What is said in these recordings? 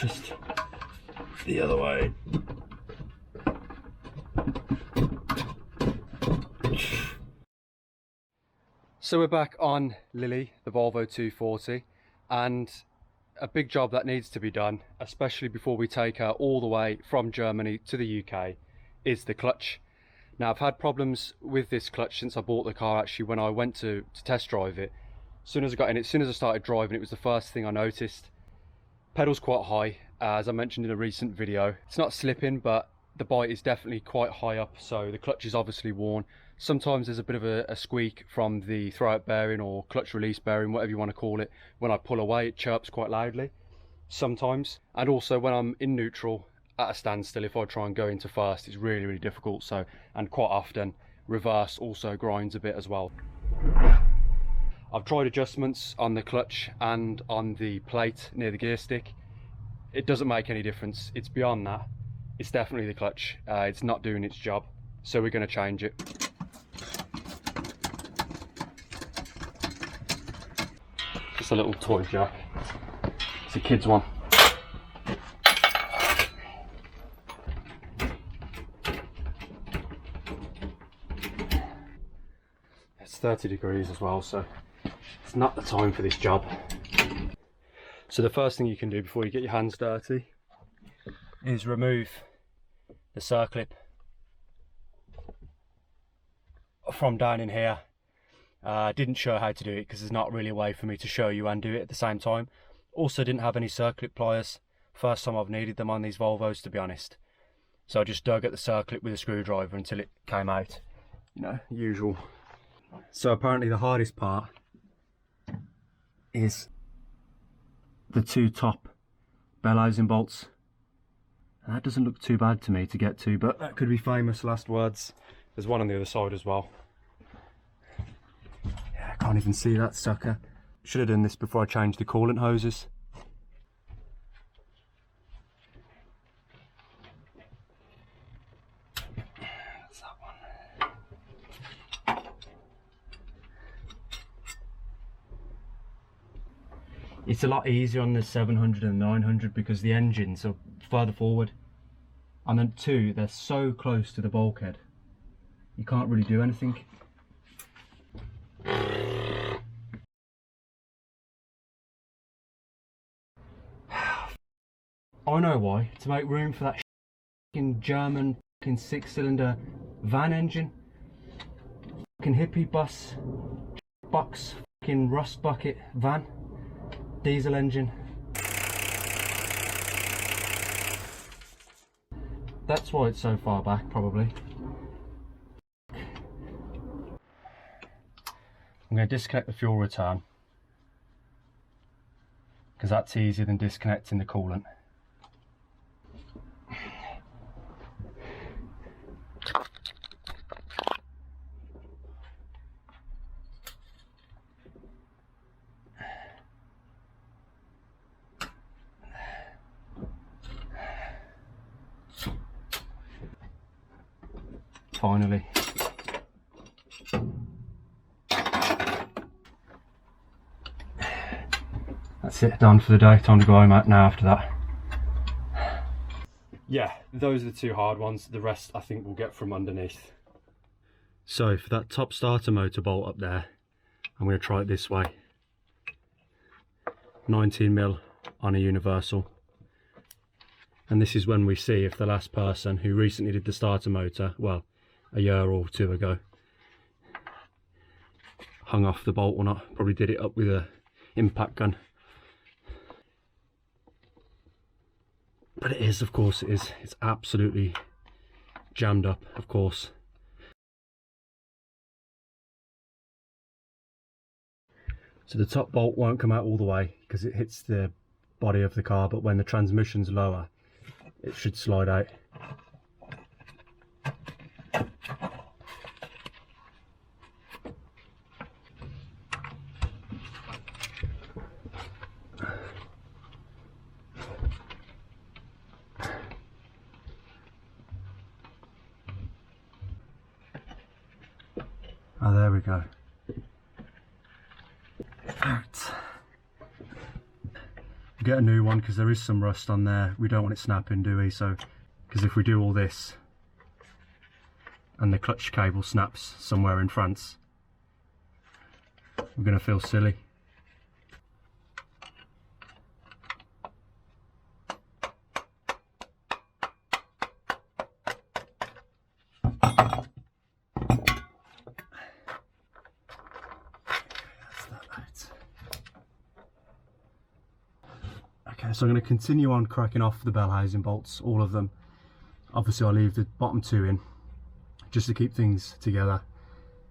just the other way. So we're back on Lili the Volvo 240, and a big job that needs to be done, especially before we take her all the way from Germany to the UK, is the clutch. Now, I've had problems with this clutch since I bought the car. Actually, when I went to test drive it, as soon as I got in it, as soon as I started driving, it was the first thing I noticed. Pedal's quite high, as I mentioned in a recent video. It's not slipping, but the bite is definitely quite high up, so the clutch is obviously worn. Sometimes there's a bit of a squeak from the throwout bearing or clutch release bearing, whatever you want to call it. When I pull away, it chirps quite loudly sometimes. And also when I'm in neutral at a standstill, if I try and go into first, it's really difficult. So, and quite often reverse also grinds a bit as well. I've tried adjustments on the clutch and on the plate near the gear stick. It doesn't make any difference. It's beyond that. It's definitely the clutch. It's not doing its job, so we're going to change it. Just a little toy jack. It's a kid's one. It's 30 degrees as well, so it's not the time for this job. So the first thing you can do before you get your hands dirty is remove the circlip from down in here. I didn't show how to do it because there's not really a way for me to show you and do it at the same time. Also didn't have any circlip pliers. First time I've needed them on these Volvos, to be honest. So I just dug at the circlip with a screwdriver until it came out. You know, usual. So apparently the hardest part is the two top bell housing bolts. And that doesn't look too bad to me to get to, but that could be famous last words. There's one on the other side as well. Yeah, I can't even see that sucker. Should have done this before I changed the coolant hoses. That's that one. It's a lot easier on the 700 and 900 because the engines are further forward, and then two, they're so close to the bulkhead you can't really do anything. I know why. To make room for that f***ing German f***ing 6-cylinder van engine, f***ing hippie bus box, f***ing rust bucket van diesel engine. That's why it's so far back, probably. I'm going to disconnect the fuel return because that's easier than disconnecting the coolant. Finally. That's it, done for the day. Time to go home out now after that. Yeah, those are the two hard ones. The rest I think we'll get from underneath. So for that top starter motor bolt up there, I'm going to try it this way. 19mm on a universal. And this is when we see if the last person who recently did the starter motor, well, a year or two ago, hung off the bolt or not. Probably did it up with a impact gun. But it is, of course it is. It's absolutely jammed up, of course. So the top bolt won't come out all the way because it hits the body of the car, but when the transmission's lower, it should slide out. Oh, there we go. Right. get a new one because there is some rust on there. We don't want it snapping, do we? So, because if we do all this and the clutch cable snaps somewhere in France, we're going to feel silly. Okay, so I'm going to continue on cracking off the bell housing bolts, all of them. Obviously I'll leave the bottom two in just to keep things together,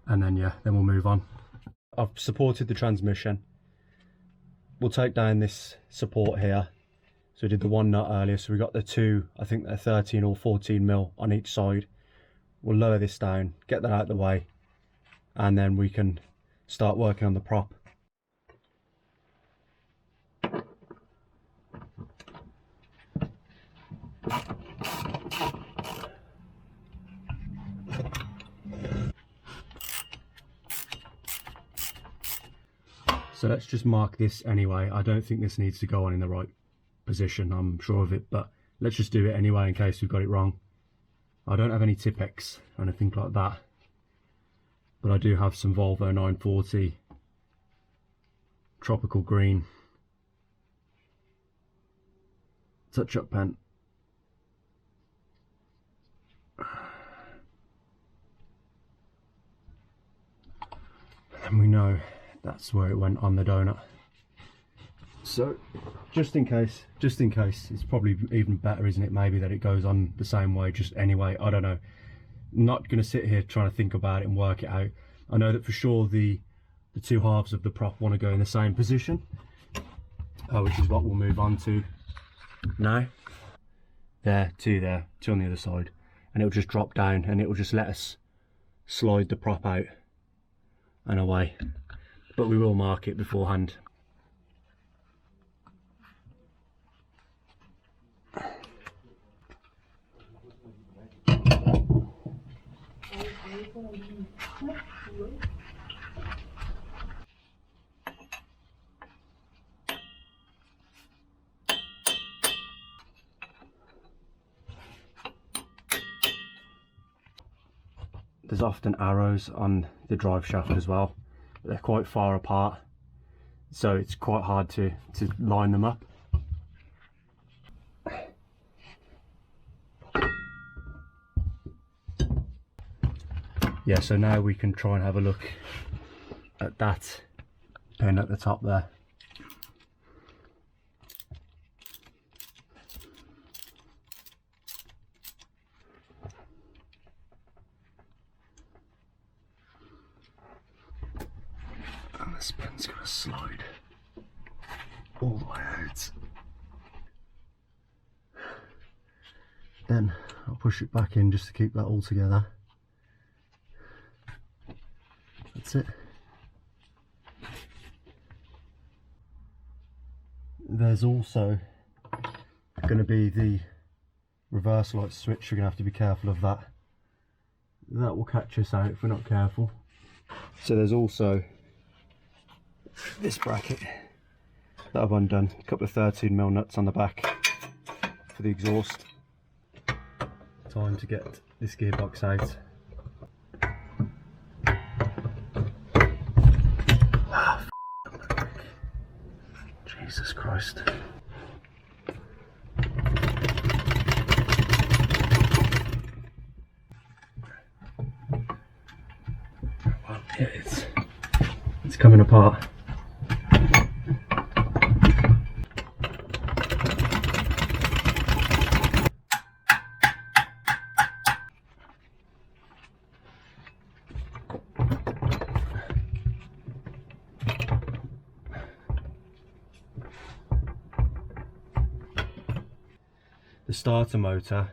and then yeah, then we'll move on. I've supported the transmission. We'll take down this support here. So we did the one nut earlier, so we got the two, I think they're 13 or 14 mil on each side. We'll lower this down, get that out of the way, and then we can start working on the prop. So let's just mark this anyway. I don't think this needs to go on in the right position, I'm sure of it, but let's just do it anyway in case we've got it wrong. I don't have any Tipex or anything like that, but I do have some Volvo 940 tropical green touch-up pen. And we know that's where it went on the donut. So just in case, it's probably even better, isn't it, maybe that it goes on the same way just anyway. I don't know. I'm not going to sit here trying to think about it and work it out. I know that for sure the two halves of the prop want to go in the same position, which is what we'll move on to now. There, two on the other side, and it'll just drop down and it will just let us slide the prop out and away. But we will mark it beforehand. There's often arrows on the drive shaft as well. They're quite far apart, so it's quite hard to line them up. Yeah, so now we can try and have a look at that pin at the top there. And this pin's going to slide all the way out. Then I'll push it back in just to keep that all together. That's it. There's also going to be the reverse light switch. You're going to have to be careful of that. That will catch us out if we're not careful. So there's also this bracket that I've undone. A couple of 13mm nuts on the back for the exhaust. Time to get this gearbox out. Jesus Christ. Well, it's coming apart. The starter motor,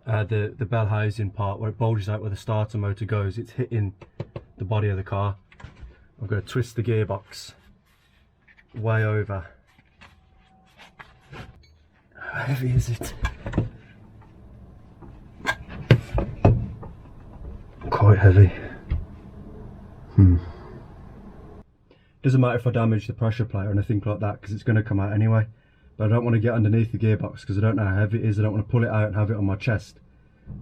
the bell housing part where it bulges out where the starter motor goes, it's hitting the body of the car. I'm going to twist the gearbox way over. How heavy is it? Quite heavy. Doesn't matter if I damage the pressure plate or anything like that, because it's going to come out anyway. But I don't want to get underneath the gearbox because I don't know how heavy it is. I don't want to pull it out and have it on my chest,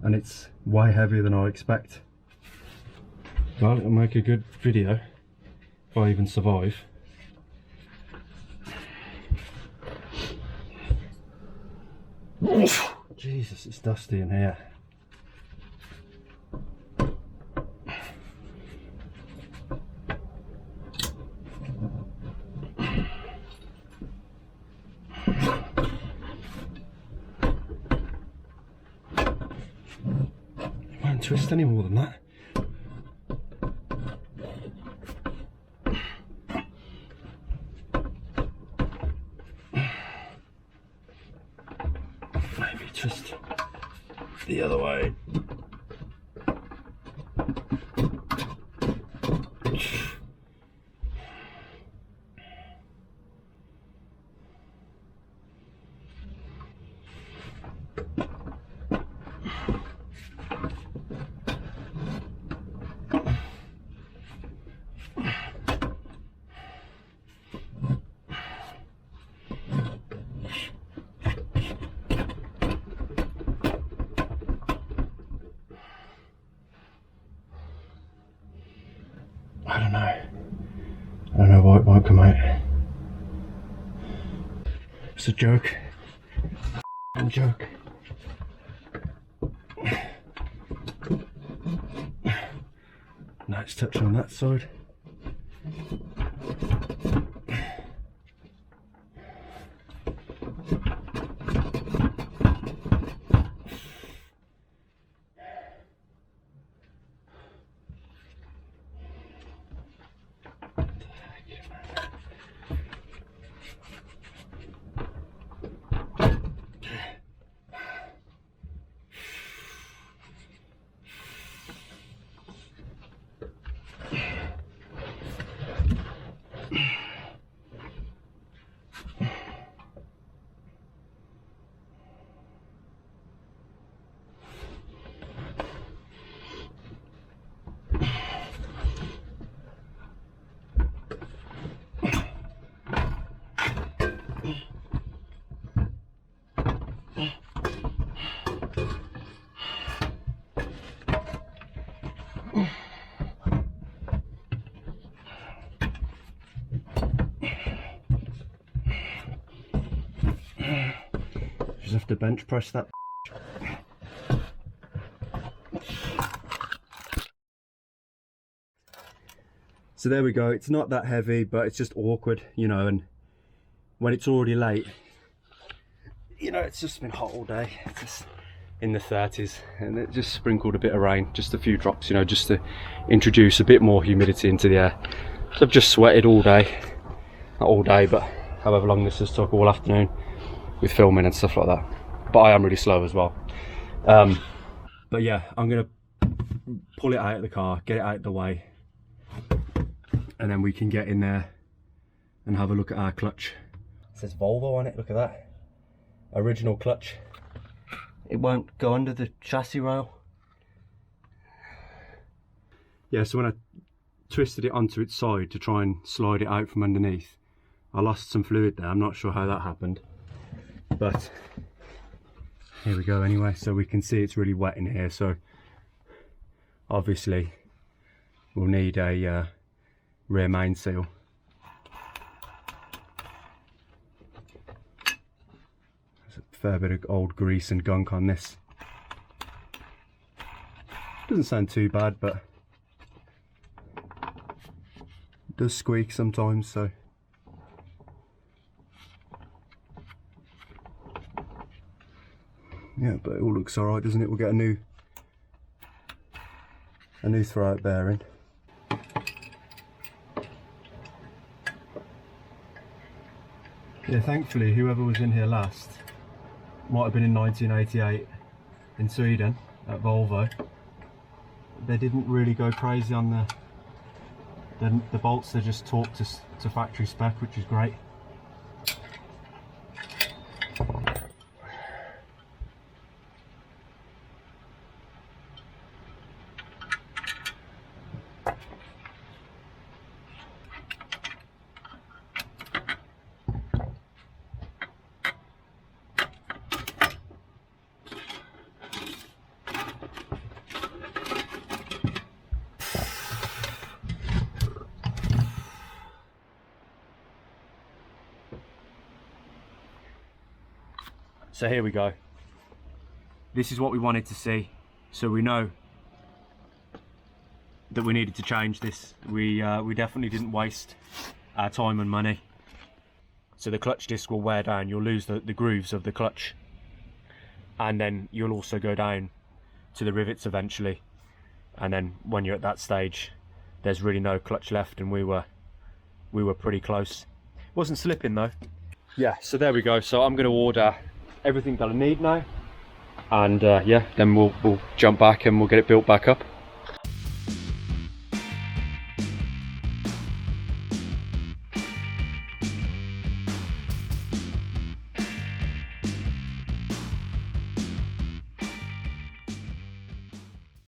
and it's way heavier than I expect. Well, it'll make a good video if I even survive. Jesus, it's dusty in here. It won't twist any more than that. Maybe twist the other way. I don't know. I don't know why it won't come out. It's a joke. A joke. Nice touch on that side. Just have to bench press that. So there we go. It's not that heavy, but it's just awkward, you know, and when it's already late, you know, it's just been hot all day. It's just in the 30s, and it just sprinkled a bit of rain, just a few drops, you know, just to introduce a bit more humidity into the air. So I've just sweated all day, not all day, but however long this has took, all afternoon with filming and stuff like that. But I am really slow as well. But yeah, I'm gonna pull it out of the car, get it out of the way, and then we can get in there and have a look at our clutch. It says Volvo on it, look at that. Original clutch. It won't go under the chassis rail. Yeah, so when I twisted it onto its side to try and slide it out from underneath, I lost some fluid there. I'm not sure how that happened, but here we go anyway. So we can see it's really wet in here, so obviously we'll need a rear main seal. There's a fair bit of old grease and gunk on this. Doesn't sound too bad, but it does squeak sometimes, so yeah, but it all looks alright, doesn't it? We'll get a new throwout bearing. Yeah, thankfully whoever was in here last, might have been in 1988 in Sweden at Volvo, they didn't really go crazy on the bolts. They just torqued to factory spec, which is great. So here we go. This is what we wanted to see. So we know that we needed to change this. We definitely didn't waste our time and money. So the clutch disc will wear down, you'll lose the grooves of the clutch, and then you'll also go down to the rivets eventually, and then when you're at that stage there's really no clutch left, and we were pretty close. Wasn't slipping though. Yeah, so there we go. So I'm going to order everything that I need now, and yeah, then we'll jump back and we'll get it built back up.